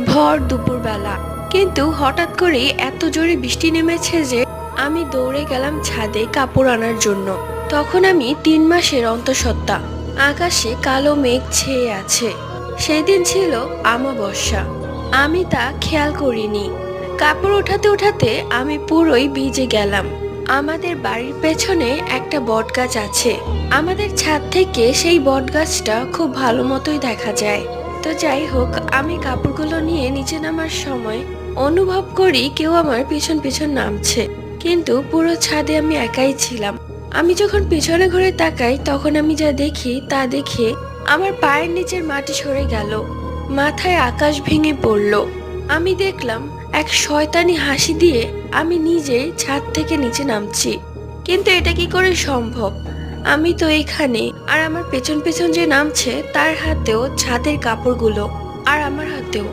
ভর দুপুরবেলা, কিন্তু হঠাৎ করে এত জোরে বৃষ্টি নেমেছে যে আমি দৌড়ে গেলাম ছাদে কাপড় আনার জন্য। তখন আমি 3 মাসের অন্তঃসত্ত্বা। আকাশে কালো মেঘ ছেয়ে আছে। সেদিন ছিল আমাবস্যা। আমি তা খেয়াল করিনি। কাপড় উঠাতে উঠাতে আমি পুরোই ভিজে গেলাম। আমাদের বাড়ির পেছনে একটা বটগাছ আছে। আমাদের ছাদ থেকে সেই বটগাছটা খুব ভালো মতোই দেখা যায়। তো যাই হোক, আমি কাপড়গুলো নিয়ে নিচে নামার সময় অনুভব করি কেউ আমার পিছন পিছন নামছে। কিন্তু পুরো ছাদে আমি একাই ছিলাম। আমি যখন পিছনে ঘুরে তাকাই তখন আমি যা দেখি তা দেখে আমার পায়ের নিচের মাটি সরে গেল। মাথায় আকাশ ভেঙে পড়ল। আমি দেখলাম এক শয়তানি হাসি দিয়ে আমি নিজেই ছাদ থেকে নিচে নামছি। কিন্তু এটা কি করে সম্ভব? আমি তো এখানে, আর আমার পেছন পেছন যে নামছে তার হাতেও ছাদের কাপড়গুলো, আর আমার হাতেও।